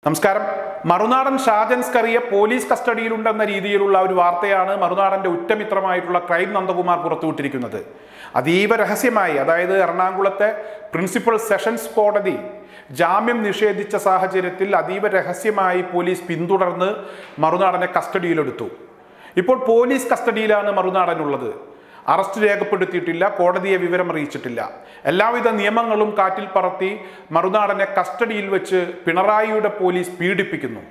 നമസ്കാരം. മറുനാടൻ ഷാജൻ സ്കറിയ പോലീസ് കസ്റ്റഡിയിലുണ്ടെന്ന രീതിയിലുള്ള ഒരു വാർത്തയാണ് മറുനാടൻ്റെ ഉറ്റമിത്രമായിട്ടുള്ള ക്രൈം നന്ദകുമാർ പുറത്തുവിട്ടിരിക്കുന്നത്. അതീവ രഹസ്യമായി, അതായത് എറണാകുളത്തെ പ്രിൻസിപ്പൽ സെഷൻസ് കോടതി ജാമ്യം നിഷേധിച്ച സാഹചര്യത്തിൽ അതീവ രഹസ്യമായി പോലീസ് പിന്തുടർന്ന് മറുനാടനെ കസ്റ്റഡിയിലെടുത്തു. ഇപ്പോൾ പോലീസ് കസ്റ്റഡിയിലാണ് മറുനാടനുള്ളത്. അറസ്റ്റ് രേഖപ്പെടുത്തിയിട്ടില്ല, കോടതിയെ വിവരം അറിയിച്ചിട്ടില്ല. എല്ലാവിധ നിയമങ്ങളും കാറ്റിൽ പറത്തി മറുനാടനെ കസ്റ്റഡിയിൽ വെച്ച് പിണറായിയുടെ പോലീസ് പീഡിപ്പിക്കുന്നു.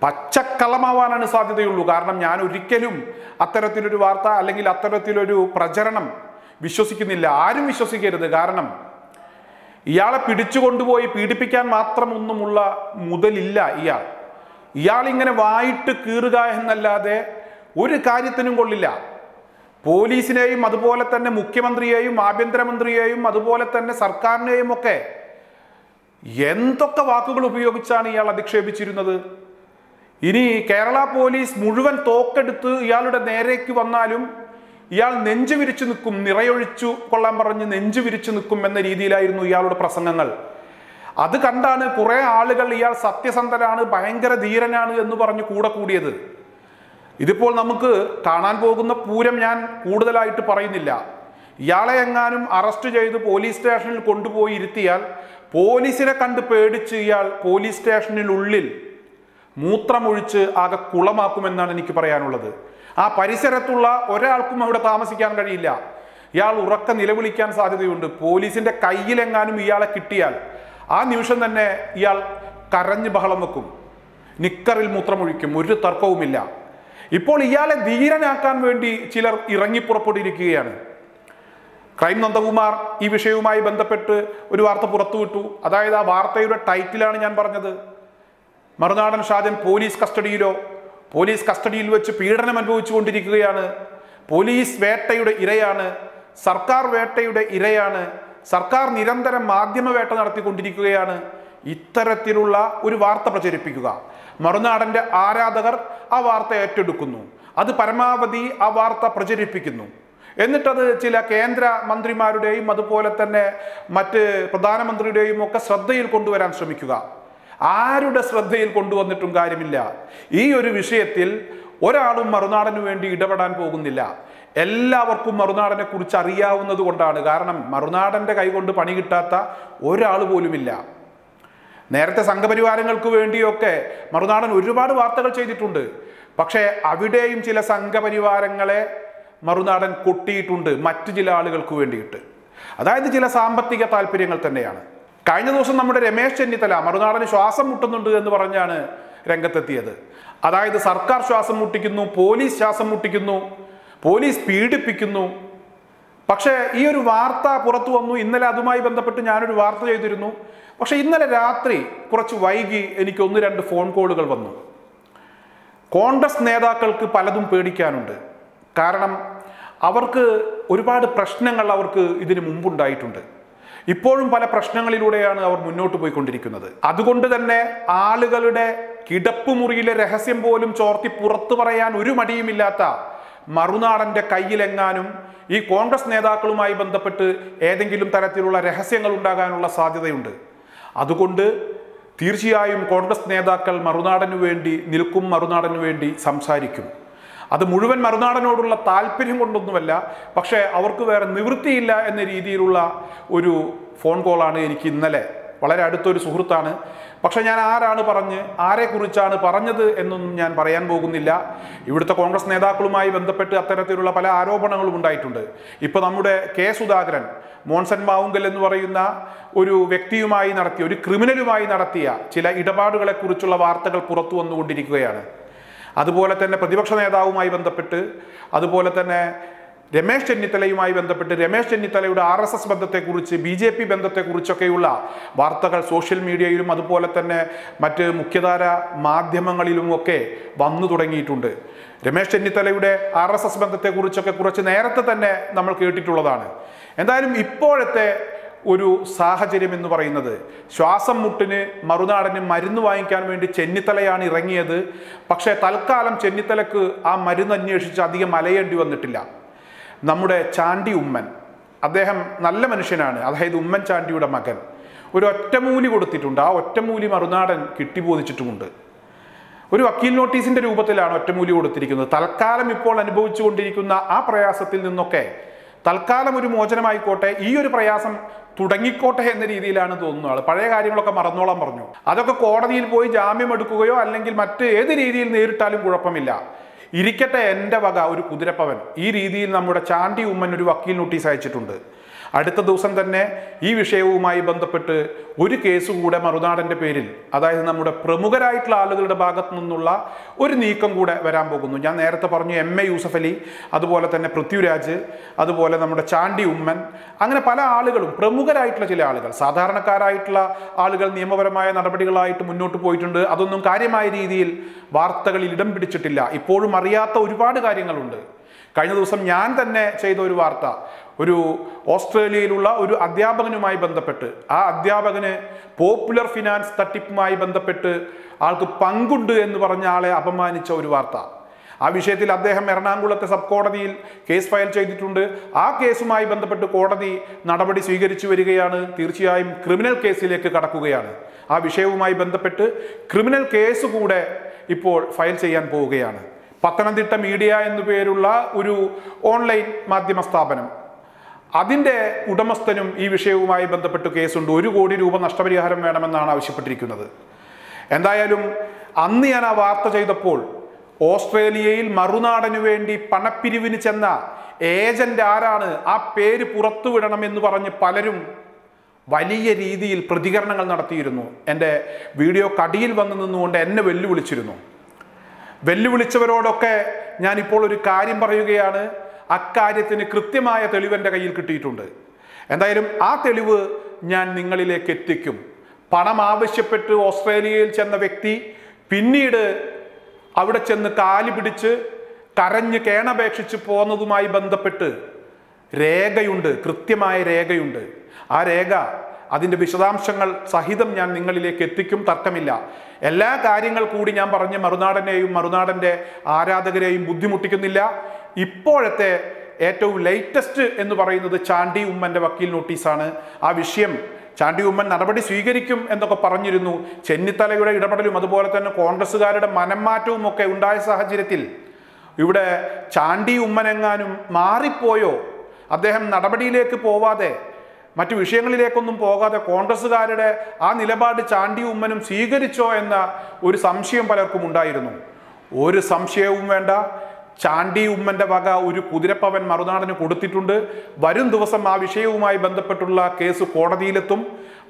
പച്ചക്കള്ളമാവാനാണ് സാധ്യതയുള്ളൂ. കാരണം ഞാൻ ഒരിക്കലും അത്തരത്തിലൊരു വാർത്ത അല്ലെങ്കിൽ അത്തരത്തിലൊരു പ്രചരണം വിശ്വസിക്കുന്നില്ല. ആരും വിശ്വസിക്കരുത്. കാരണം ഇയാളെ പിടിച്ചുകൊണ്ടുപോയി പീഡിപ്പിക്കാൻ മാത്രമൊന്നുമുള്ള മുതലില്ല. ഇയാളിങ്ങനെ വായിട്ട് കീറുക എന്നല്ലാതെ ഒരു കാര്യത്തിനും കൊള്ളില്ല. പോലീസിനെയും അതുപോലെ തന്നെ മുഖ്യമന്ത്രിയെയും ആഭ്യന്തരമന്ത്രിയെയും അതുപോലെ തന്നെ സർക്കാരിനെയും ഒക്കെ എന്തൊക്കെ വാക്കുകൾ ഉപയോഗിച്ചാണ് ഇയാൾ അധിക്ഷേപിച്ചിരുന്നത്. ഇനി കേരള പോലീസ് മുഴുവൻ തോക്കെടുത്ത് ഇയാളുടെ നേരേക്ക് വന്നാലും ഇയാൾ നെഞ്ചു വിരിച്ചു നിൽക്കും, നിറയൊഴിച്ചു കൊള്ളാൻ പറഞ്ഞ് നെഞ്ചു വിരിച്ചു നിൽക്കും എന്ന രീതിയിലായിരുന്നു ഇയാളുടെ പ്രസംഗങ്ങൾ. അത് കണ്ടാണ് കുറെ ആളുകൾ ഇയാൾ സത്യസന്ധനാണ്, ഭയങ്കര ധീരനാണ് എന്ന് പറഞ്ഞ് കൂടെ കൂടിയത്. ഇതിപ്പോൾ നമുക്ക് കാണാൻ പോകുന്ന പൂരം ഞാൻ കൂടുതലായിട്ട് പറയുന്നില്ല. ഇയാളെ എങ്ങാനും അറസ്റ്റ് ചെയ്ത് പോലീസ് സ്റ്റേഷനിൽ കൊണ്ടുപോയി ഇരുത്തിയാൽ പോലീസിനെ കണ്ട് പേടിച്ച് ഇയാൾ പോലീസ് സ്റ്റേഷനിനുള്ളിൽ മൂത്രമൊഴിച്ച് ആകെ കുളമാക്കുമെന്നാണ് എനിക്ക് പറയാനുള്ളത്. ആ പരിസരത്തുള്ള ഒരാൾക്കും അവിടെ താമസിക്കാൻ കഴിയില്ല. ഇയാൾ ഉറക്ക നിലവിളിക്കാൻ സാധ്യതയുണ്ട്. പോലീസിന്റെ കയ്യിലെങ്ങാനും ഇയാളെ കിട്ടിയാൽ ആ നിമിഷം തന്നെ ഇയാൾ കരഞ്ഞ് ബഹളം വെക്കും, നിക്കറിൽ മൂത്രമൊഴിക്കും, ഒരു തർക്കവുമില്ല. ഇപ്പോൾ ഇയാളെ ധീരനാക്കാൻ വേണ്ടി ചിലർ ഇറങ്ങിപ്പുറപ്പെട്ടിരിക്കുകയാണ്. ക്രൈം നന്ദകുമാർ ഈ വിഷയവുമായി ബന്ധപ്പെട്ട് ഒരു വാർത്ത പുറത്തുവിട്ടു. അതായത് ആ വാർത്തയുടെ ടൈറ്റിലാണ് ഞാൻ പറഞ്ഞത്. മറുനാടൻ ഷാജൻ പോലീസ് കസ്റ്റഡിയിലോ, പോലീസ് കസ്റ്റഡിയിൽ വെച്ച് പീഡനം അനുഭവിച്ചുകൊണ്ടിരിക്കുകയാണ്, പോലീസ് വേട്ടയുടെ ഇരയാണ്, സർക്കാർ വേട്ടയുടെ ഇരയാണ്, സർക്കാർ നിരന്തരം മാധ്യമ വേട്ട നടത്തിക്കൊണ്ടിരിക്കുകയാണ്. ഇത്തരത്തിലുള്ള ഒരു വാർത്ത പ്രചരിപ്പിക്കുക. മറുനാടൻ്റെ ആരാധകർ ആ വാർത്ത ഏറ്റെടുക്കുന്നു, അത് പരമാവധി ആ വാർത്ത പ്രചരിപ്പിക്കുന്നു. എന്നിട്ടത് ചില കേന്ദ്ര മന്ത്രിമാരുടെയും അതുപോലെ തന്നെ മറ്റ് പ്രധാനമന്ത്രിയുടെയും ഒക്കെ ശ്രദ്ധയിൽ കൊണ്ടുവരാൻ ശ്രമിക്കുക. ആരുടെ ശ്രദ്ധയിൽ കൊണ്ടുവന്നിട്ടും കാര്യമില്ല. ഈ ഒരു വിഷയത്തിൽ ഒരാളും മറുനാടന് വേണ്ടി ഇടപെടാൻ പോകുന്നില്ല. എല്ലാവർക്കും മറുനാടനെ കുറിച്ച് അറിയാവുന്നത് കൊണ്ടാണ്. കാരണം മറുനാടൻ്റെ കൈകൊണ്ട് പണി കിട്ടാത്ത ഒരാൾ പോലുമില്ല. നേരത്തെ സംഘപരിവാരങ്ങൾക്ക് വേണ്ടിയൊക്കെ മറുനാടൻ ഒരുപാട് വാർത്തകൾ ചെയ്തിട്ടുണ്ട്. പക്ഷേ അവിടെയും ചില സംഘപരിവാരങ്ങളെ മറുനാടൻ കൊട്ടിയിട്ടുണ്ട് മറ്റു ചില ആളുകൾക്ക് വേണ്ടിയിട്ട്. അതായത് ചില സാമ്പത്തിക താല്പര്യങ്ങൾ തന്നെയാണ്. കഴിഞ്ഞ ദിവസം നമ്മുടെ രമേശ് ചെന്നിത്തല മറുനാടന് ശ്വാസം മുട്ടുന്നുണ്ട് എന്ന് പറഞ്ഞാണ് രംഗത്തെത്തിയത്. അതായത് സർക്കാർ ശ്വാസം മുട്ടിക്കുന്നു, പോലീസ് ശ്വാസം മുട്ടിക്കുന്നു, പോലീസ് പീഡിപ്പിക്കുന്നു. പക്ഷേ ഈ ഒരു വാർത്ത പുറത്തു വന്നു. ഇന്നലെ അതുമായി ബന്ധപ്പെട്ട് ഞാനൊരു വാർത്ത ചെയ്തിരുന്നു. പക്ഷെ ഇന്നലെ രാത്രി കുറച്ച് വൈകി എനിക്ക് 1-2 ഫോൺ കോളുകൾ വന്നു. കോൺഗ്രസ് നേതാക്കൾക്ക് പലതും പേടിക്കാനുണ്ട്. കാരണം അവർക്ക് ഒരുപാട് പ്രശ്നങ്ങൾ അവർക്ക് ഇതിനു മുമ്പുണ്ടായിട്ടുണ്ട്. ഇപ്പോഴും പല പ്രശ്നങ്ങളിലൂടെയാണ് അവർ മുന്നോട്ട് പോയിക്കൊണ്ടിരിക്കുന്നത്. അതുകൊണ്ട് തന്നെ ആളുകളുടെ കിടപ്പുമുറിയിലെ രഹസ്യം പോലും ചോർത്തി പുറത്തു പറയാൻ ഒരു മടിയുമില്ലാത്ത മറുനാടൻ്റെ കയ്യിലെങ്ങാനും ഈ കോൺഗ്രസ് നേതാക്കളുമായി ബന്ധപ്പെട്ട് ഏതെങ്കിലും തരത്തിലുള്ള രഹസ്യങ്ങൾ ഉണ്ടാകാനുള്ള സാധ്യതയുണ്ട്. അതുകൊണ്ട് തീർച്ചയായും കോൺഗ്രസ് നേതാക്കൾ മറുനാടനു വേണ്ടി നിൽക്കും, മറുനാടനു വേണ്ടി സംസാരിക്കും. അത് മുഴുവൻ മറുനാടനോടുള്ള താല്പര്യം കൊണ്ടൊന്നുമല്ല, പക്ഷേ അവർക്ക് വേറെ നിവൃത്തിയില്ല എന്ന രീതിയിലുള്ള ഒരു ഫോൺ കോളാണ് എനിക്ക് ഇന്നലെ. വളരെ അടുത്തൊരു സുഹൃത്താണ്. പക്ഷെ ഞാൻ ആരെക്കുറിച്ചാണ് പറഞ്ഞത് എന്നൊന്നും ഞാൻ പറയാൻ പോകുന്നില്ല. ഇവിടുത്തെ കോൺഗ്രസ് നേതാക്കളുമായി ബന്ധപ്പെട്ട് അത്തരത്തിലുള്ള പല ആരോപണങ്ങളും ഉണ്ടായിട്ടുണ്ട്. ഇപ്പോൾ നമ്മുടെ കെ സുധാകരൻ, മോൻസൺ മാവുങ്കൽ എന്ന് പറയുന്ന ഒരു വ്യക്തിയുമായി നടത്തിയ, ഒരു ക്രിമിനലുമായി നടത്തിയ ചില ഇടപാടുകളെക്കുറിച്ചുള്ള വാർത്തകൾ പുറത്തു വന്നുകൊണ്ടിരിക്കുകയാണ്. അതുപോലെ തന്നെ പ്രതിപക്ഷ നേതാവുമായി ബന്ധപ്പെട്ട്, അതുപോലെ തന്നെ രമേശ് ചെന്നിത്തലയുമായി ബന്ധപ്പെട്ട് രമേശ് ചെന്നിത്തലയുടെ RSS ബന്ധത്തെക്കുറിച്ച്, BJP ബന്ധത്തെക്കുറിച്ചൊക്കെയുള്ള വാർത്തകൾ സോഷ്യൽ മീഡിയയിലും അതുപോലെ തന്നെ മറ്റ് മുഖ്യധാര മാധ്യമങ്ങളിലുമൊക്കെ വന്നു തുടങ്ങിയിട്ടുണ്ട്. രമേശ് ചെന്നിത്തലയുടെ RSS ബന്ധത്തെക്കുറിച്ചൊക്കെ കുറച്ച് നേരത്തെ തന്നെ നമ്മൾ കേട്ടിട്ടുള്ളതാണ്. എന്തായാലും ഇപ്പോഴത്തെ ഒരു സാഹചര്യം എന്ന് പറയുന്നത്, ശ്വാസം മുട്ടിന് മറുനാടന് മരുന്ന് വാങ്ങിക്കാൻ വേണ്ടി ചെന്നിത്തലയാണ് ഇറങ്ങിയത്. പക്ഷേ തൽക്കാലം ചെന്നിത്തലക്ക് ആ മരുന്ന് അന്വേഷിച്ച് അധികം അലയേണ്ടി വന്നിട്ടില്ല. നമ്മുടെ ചാണ്ടി ഉമ്മൻ, അദ്ദേഹം നല്ല മനുഷ്യനാണ്. അതായത് ഉമ്മൻചാണ്ടിയുടെ മകൻ, ഒരു ഒറ്റമൂലി കൊടുത്തിട്ടുണ്ട്. ആ ഒറ്റമൂലി മറുനാടൻ കിട്ടിബോധിച്ചിട്ടുമുണ്ട്. ഒരു വക്കീൽ നോട്ടീസിന്റെ രൂപത്തിലാണ് ഒറ്റമൂലി കൊടുത്തിരിക്കുന്നത്. തൽക്കാലം ഇപ്പോൾ അനുഭവിച്ചുകൊണ്ടിരിക്കുന്ന ആ പ്രയാസത്തിൽ നിന്നൊക്കെ തൽക്കാലം ഒരു മോചനമായിക്കോട്ടെ, ഈ ഒരു പ്രയാസം തുടങ്ങിക്കോട്ടെ എന്ന രീതിയിലാണ് തോന്നുന്നത്. ആൾ പഴയ കാര്യങ്ങളൊക്കെ മറന്നോളാൻ പറഞ്ഞു. അതൊക്കെ കോടതിയിൽ പോയി ജാമ്യം എടുക്കുകയോ അല്ലെങ്കിൽ മറ്റ് ഏത് രീതിയിൽ നേരിട്ടാലും കുഴപ്പമില്ല, ഇരിക്കട്ടെ എൻ്റെ വക ഒരു കുതിരപ്പവൻ. ഈ രീതിയിൽ നമ്മുടെ ചാണ്ടി ഉമ്മൻ ഒരു വക്കീൽ നോട്ടീസ് അയച്ചിട്ടുണ്ട്. അടുത്ത ദിവസം തന്നെ ഈ വിഷയവുമായി ബന്ധപ്പെട്ട് ഒരു കേസ് കൂടെ മറുനാടൻ്റെ പേരിൽ, അതായത് നമ്മുടെ പ്രമുഖരായിട്ടുള്ള ആളുകളുടെ ഭാഗത്തു നിന്നുള്ള ഒരു നീക്കം കൂടെ വരാൻ പോകുന്നു. ഞാൻ നേരത്തെ പറഞ്ഞു MA യൂസഫ് അലി, അതുപോലെ തന്നെ പൃഥ്വിരാജ്, അതുപോലെ നമ്മുടെ ചാണ്ടി ഉമ്മൻ, അങ്ങനെ പല ആളുകളും, പ്രമുഖരായിട്ടുള്ള ചില ആളുകൾ, സാധാരണക്കാരായിട്ടുള്ള ആളുകൾ നിയമപരമായ നടപടികളായിട്ട് മുന്നോട്ട് പോയിട്ടുണ്ട്. അതൊന്നും കാര്യമായ രീതിയിൽ വാർത്തകളിൽ ഇടം പിടിച്ചിട്ടില്ല. ഇപ്പോഴും അറിയാത്ത ഒരുപാട് കാര്യങ്ങളുണ്ട്. കഴിഞ്ഞ ദിവസം ഞാൻ തന്നെ ചെയ്ത ഒരു വാർത്ത, ഒരു ഓസ്ട്രേലിയയിലുള്ള ഒരു അധ്യാപകനുമായി ബന്ധപ്പെട്ട്, ആ അധ്യാപകന് പോപ്പുലർ ഫിനാൻസ് തട്ടിപ്പുമായി ബന്ധപ്പെട്ട് ആൾക്ക് പങ്കുണ്ട് എന്ന് പറഞ്ഞ ആളെ അപമാനിച്ച ഒരു വാർത്ത. ആ വിഷയത്തിൽ അദ്ദേഹം എറണാകുളത്തെ സബ് കോടതിയിൽ കേസ് ഫയൽ ചെയ്തിട്ടുണ്ട്. ആ കേസുമായി ബന്ധപ്പെട്ട് കോടതി നടപടി സ്വീകരിച്ചു വരികയാണ്. തീർച്ചയായും ക്രിമിനൽ കേസിലേക്ക് കടക്കുകയാണ്. ആ വിഷയവുമായി ബന്ധപ്പെട്ട് ക്രിമിനൽ കേസ് കൂടെ ഇപ്പോൾ ഫയൽ ചെയ്യാൻ പോവുകയാണ്. പത്തനംതിട്ട മീഡിയ എന്നു പേരുള്ള ഒരു ഓൺലൈൻ മാധ്യമ സ്ഥാപനം, അതിൻ്റെ ഉടമസ്ഥനും ഈ വിഷയവുമായി ബന്ധപ്പെട്ട് കേസുണ്ട്. 1 കോടി രൂപ നഷ്ടപരിഹാരം വേണമെന്നാണ് ആവശ്യപ്പെട്ടിരിക്കുന്നത്. എന്തായാലും അന്ന് ഞാൻ ആ വാർത്ത ചെയ്തപ്പോൾ ഓസ്ട്രേലിയയിൽ മറുനാടനു വേണ്ടി പണപ്പിരിവിന് ചെന്ന ഏജന്റ് ആരാണ്, ആ പേര് പുറത്തുവിടണം എന്ന് പറഞ്ഞ് പലരും വലിയ രീതിയിൽ പ്രതികരണങ്ങൾ നടത്തിയിരുന്നു. എൻ്റെ വീഡിയോ കടിയിൽ വന്നു നിന്നുകൊണ്ട് എന്നെ വെല്ലുവിളിച്ചിരുന്നു. വെല്ലുവിളിച്ചവരോടൊക്കെ ഞാനിപ്പോൾ ഒരു കാര്യം പറയുകയാണ്. അക്കാര്യത്തിന് കൃത്യമായ തെളിവ് എൻ്റെ കയ്യിൽ കിട്ടിയിട്ടുണ്ട്. എന്തായാലും ആ തെളിവ് ഞാൻ നിങ്ങളിലേക്ക് എത്തിക്കും. പണം ആവശ്യപ്പെട്ട് ഓസ്ട്രേലിയയിൽ ചെന്ന വ്യക്തി പിന്നീട് അവിടെ ചെന്ന് കാലി പിടിച്ച് കരഞ്ഞ് കേണപേക്ഷിച്ച് പോന്നതുമായി ബന്ധപ്പെട്ട് രേഖയുണ്ട്, കൃത്യമായ രേഖയുണ്ട്. ആ രേഖ, അതിൻ്റെ വിശദാംശങ്ങൾ സഹിതം ഞാൻ നിങ്ങളിലേക്ക് എത്തിക്കും, തർക്കമില്ല. എല്ലാ കാര്യങ്ങൾ കൂടി ഞാൻ പറഞ്ഞ് മറുനാടനെയും മറുനാടൻ്റെ ആരാധകരെയും ബുദ്ധിമുട്ടിക്കുന്നില്ല. ഇപ്പോഴത്തെ ഏറ്റവും ലേറ്റസ്റ്റ് എന്ന് പറയുന്നത് ചാണ്ടി ഉമ്മൻ്റെ വക്കീൽ നോട്ടീസാണ്. ആ വിഷയം ചാണ്ടി ഉമ്മൻ നടപടി സ്വീകരിക്കും എന്നൊക്കെ പറഞ്ഞിരുന്നു. ചെന്നിത്തലയുടെ ഇടപെടലും അതുപോലെ തന്നെ കോൺഗ്രസ്സുകാരുടെ മനംമാറ്റവും ഒക്കെ ഉണ്ടായ സാഹചര്യത്തിൽ ഇവിടെ ചാണ്ടി ഉമ്മനെങ്ങാനും മാറിപ്പോയോ, അദ്ദേഹം നടപടിയിലേക്ക് പോവാതെ മറ്റു വിഷയങ്ങളിലേക്കൊന്നും പോകാതെ കോൺഗ്രസ്സുകാരുടെ ആ നിലപാട് ചാണ്ടി ഉമ്മനും സ്വീകരിച്ചോ എന്ന ഒരു സംശയം പലർക്കും ഉണ്ടായിരുന്നു. ഒരു സംശയവും വേണ്ട, ചാണ്ടി ഉമ്മൻ്റെ വക ഒരു കുതിരപ്പവൻ മറുനാടന് കൊടുത്തിട്ടുണ്ട്. വരും ദിവസം ആ വിഷയവുമായി ബന്ധപ്പെട്ടുള്ള കേസ് കോടതിയിലെത്തും.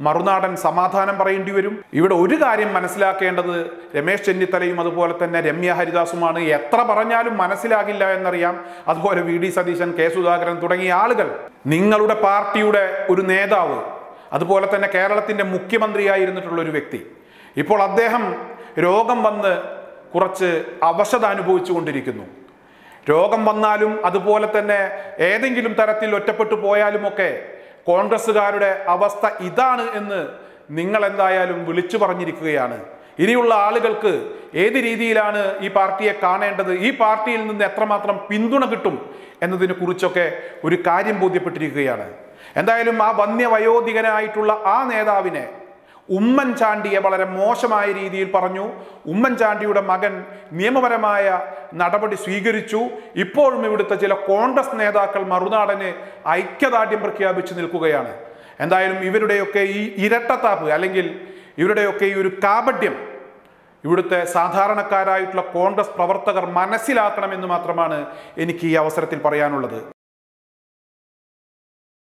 മറുനാടൻ സമാധാനം പറയേണ്ടി വരും. ഇവിടെ ഒരു കാര്യം മനസ്സിലാക്കേണ്ടത് രമേശ് ചെന്നിത്തലയും അതുപോലെ തന്നെ രമ്യ ഹരിദാസുമാണ്. എത്ര പറഞ്ഞാലും മനസ്സിലാകില്ല എന്നറിയാം. അതുപോലെ VD സതീശൻ, K സുധാകരൻ തുടങ്ങിയ ആളുകൾ, നിങ്ങളുടെ പാർട്ടിയുടെ ഒരു നേതാവ്, അതുപോലെ തന്നെ കേരളത്തിൻ്റെ മുഖ്യമന്ത്രിയായിരുന്നിട്ടുള്ള ഒരു വ്യക്തി, ഇപ്പോൾ അദ്ദേഹം രോഗം വന്ന് കുറച്ച് അവശത അനുഭവിച്ചു കൊണ്ടിരിക്കുന്നു. രോഗം വന്നാലും അതുപോലെ തന്നെ ഏതെങ്കിലും തരത്തിൽ ഒറ്റപ്പെട്ടു പോയാലുമൊക്കെ കോൺഗ്രസ്സുകാരുടെ അവസ്ഥ ഇതാണ് എന്ന് നിങ്ങൾ എന്തായാലും വിളിച്ചു പറഞ്ഞിരിക്കുകയാണ്. ഇനിയുള്ള ആളുകൾക്ക് ഏത് രീതിയിലാണ് ഈ പാർട്ടിയെ കാണേണ്ടത്, ഈ പാർട്ടിയിൽ നിന്ന് എത്രമാത്രം പിന്തുണ കിട്ടും എന്നതിനെ കുറിച്ചൊക്കെ ഒരു കാര്യം ബോധ്യപ്പെട്ടിരിക്കുകയാണ്. എന്തായാലും ആ വന്യവയോധികനായിട്ടുള്ള ആ നേതാവിനെ, ഉമ്മൻചാണ്ടിയെ വളരെ മോശമായ രീതിയിൽ പറഞ്ഞു. ഉമ്മൻചാണ്ടിയുടെ മകൻ നിയമപരമായ നടപടി സ്വീകരിച്ചു. ഇപ്പോഴും ഇവിടുത്തെ ചില കോൺഗ്രസ് നേതാക്കൾ മറുനാടന് ഐക്യദാർഢ്യം പ്രഖ്യാപിച്ചു നിൽക്കുകയാണ്. എന്തായാലും ഇവരുടെയൊക്കെ ഈ ഇരട്ടത്താപ്പ് അല്ലെങ്കിൽ ഇവരുടെയൊക്കെ ഈ ഒരു കാപട്യം ഇവിടുത്തെ സാധാരണക്കാരായിട്ടുള്ള കോൺഗ്രസ് പ്രവർത്തകർ മനസ്സിലാക്കണമെന്ന് മാത്രമാണ് എനിക്ക് ഈ അവസരത്തിൽ പറയാനുള്ളത്.